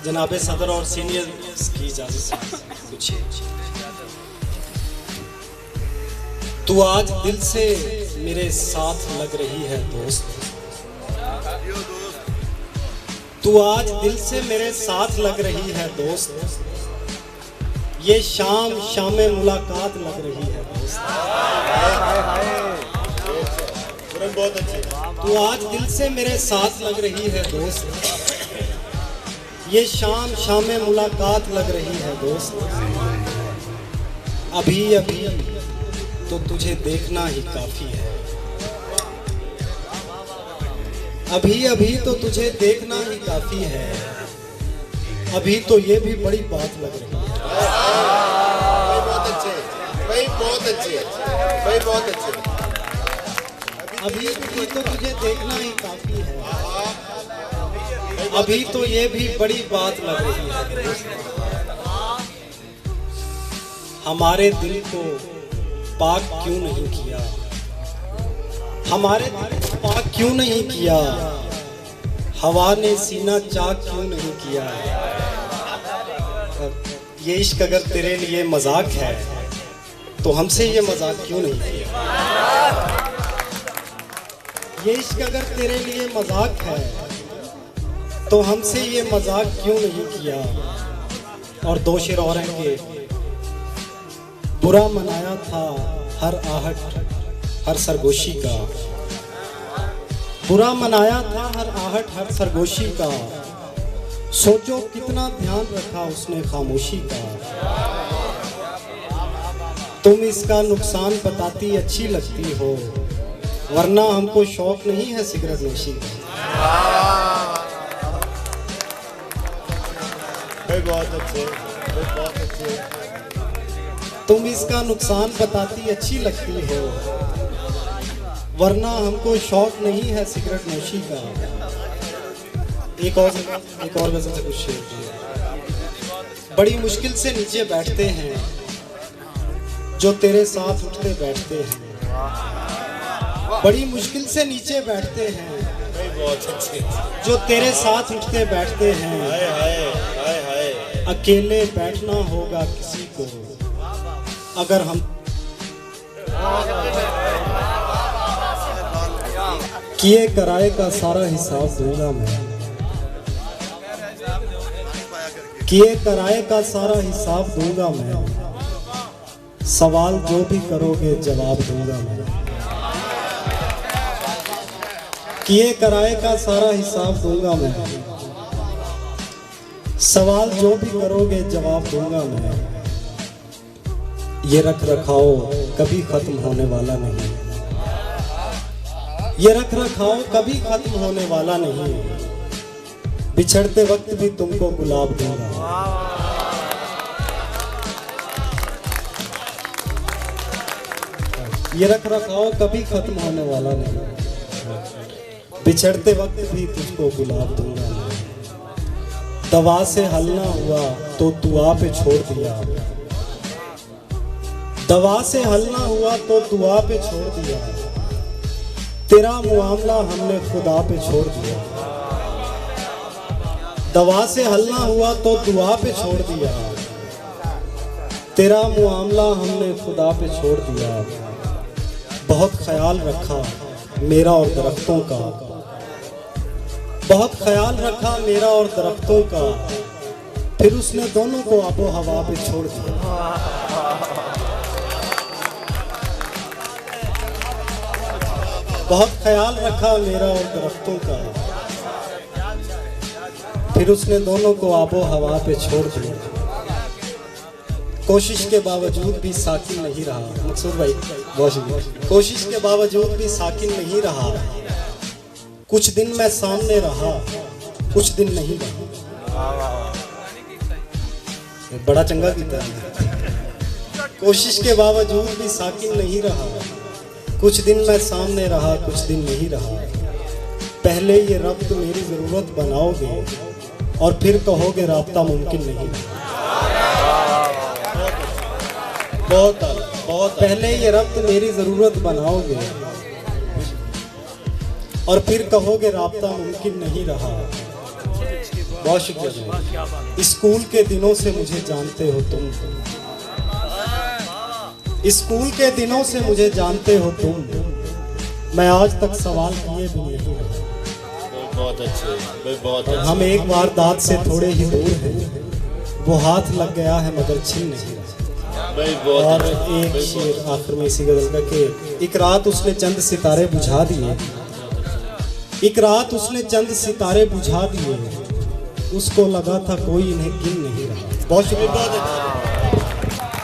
जनाबे सदर और सीनियर की इजाजत से कुछ। तू आज दिल से मेरे साथ लग रही है दोस्त, तू आज दिल से मेरे साथ लग रही है दोस्त, ये शाम शाम मुलाकात लग रही है दोस्त। बहुत अच्छे। तू आज दिल से मेरे साथ लग रही है दोस्त, ये शाम शाम मुलाकात लग रही है दोस्त। अभी अभी तो तुझे देखना ही काफी है, अभी अभी तो तुझे देखना ही काफी है, अभी तो ये भी बड़ी बात लग रही है। बहुत अच्छे भाई, बहुत अच्छे भाई, बहुत अच्छे। अभी अभी तो तुझे देखना ही काफी है, अभी तो ये भी बड़ी बात लग रही है। हमारे दिल को पाक क्यों नहीं किया, हमारे दिल को पाक क्यों नहीं किया, हवा ने सीना चाक क्यों नहीं किया। ये इश्क अगर तेरे लिए मजाक है तो हमसे ये मजाक क्यों नहीं किया। ये इश्क अगर तेरे लिए मजाक है तो हमसे ये मजाक क्यों नहीं किया। और दो शेर और हैं, बुरा मनाया था हर आहट हर सरगोशी का, बुरा मनाया था हर आहट हर सरगोशी का, सोचो कितना ध्यान रखा उसने खामोशी का। तुम इसका नुकसान बताती अच्छी लगती हो, वरना हमको शौक नहीं है सिगरेट नोशी का। बहुत अच्छे, बहुत अच्छे। तुम इसका नुकसान बताती अच्छी लगती हो, वरना हमको शौक नहीं है सिगरेट नोशी का। एक और गजल से कुछ शेर। बड़ी मुश्किल से नीचे बैठते हैं जो तेरे साथ उठते बैठते हैं, बड़ी मुश्किल से नीचे बैठते हैं बहुत अच्छे। जो तेरे साथ उठते बैठते हैं। हाय हाय हाय हाय। अकेले बैठना होगा किसी को अगर हम किए कराए का सारा हिसाब दूंगा मैं, किए कराए का सारा हिसाब दूंगा मैं, सवाल जो भी करोगे जवाब दूंगा मैं। किए कराए का सारा हिसाब दूंगा मैं, सवाल जो भी करोगे जवाब दूंगा मैं। ये रख रखाओ कभी खत्म होने वाला नहीं, ये रख रखाओ कभी खत्म होने वाला नहीं, बिछड़ते वक्त भी तुमको गुलाब दूंगा। ये रख रखाओ कभी खत्म होने वाला नहीं, बिछड़ते वक्त भी तुझको गुलाब दूंगा। दवा से हल ना हुआ तो दुआ पे छोड़ दिया, दवा से हल ना हुआ तो दुआ पे छोड़ दिया, तेरा मामला हमने खुदा पे छोड़ दिया। दवा से हल ना हुआ तो दुआ पे छोड़ दिया, तेरा मामला हमने खुदा पे छोड़ दिया। बहुत ख्याल रखा मेरा और दरख्तों का, बहुत ख्याल रखा मेरा और दरख्तों का, फिर उसने दोनों को आबो हवा पे छोड़ दिया। बहुत ख्याल रखा मेरा और दरख्तों का, फिर उसने दोनों को आबो हवा पे छोड़ दिया। कोशिश के बावजूद भी साकिन नहीं रहा, मकसूद भाई बहुत शुक्रिया। कोशिश के बावजूद भी साकिन नहीं रहा, कुछ दिन मैं सामने रहा कुछ दिन नहीं रहा। बड़ा चंगा गीता है। कोशिश के बावजूद भी साकिन नहीं रहा, कुछ दिन मैं सामने रहा कुछ दिन नहीं रहा। पहले ये रब्त मेरी ज़रूरत बनाओगे और फिर कहोगे राब्ता मुमकिन नहीं। बहुत पहले ये रब्त मेरी ज़रूरत बनाओगे और फिर कहोगे राब्ता मुमकिन नहीं रहा। बहुत शुक्रिया। स्कूल के दिनों से मुझे जानते हो तुम, स्कूल के दिनों से मुझे जानते हो तुम, मैं आज तक सवाल किए भी नहीं रहा। बहुत अच्छे भाई, बहुत अच्छे। हम एक बार दांत से थोड़े ही दूर हैं, वो हाथ लग गया है मगर छिन नहीं रहा। भाई बहुत और अच्छे, एक भाई शेर आखिर में इसी गजल का कि एक रात उसने चंद सितारे बुझा दिए, एक रात उसने चंद सितारे बुझा दिए, उसको लगा था कोई इन्हें गिन नहीं रहा। बहुत शुक्रिया। बहुत अच्छे।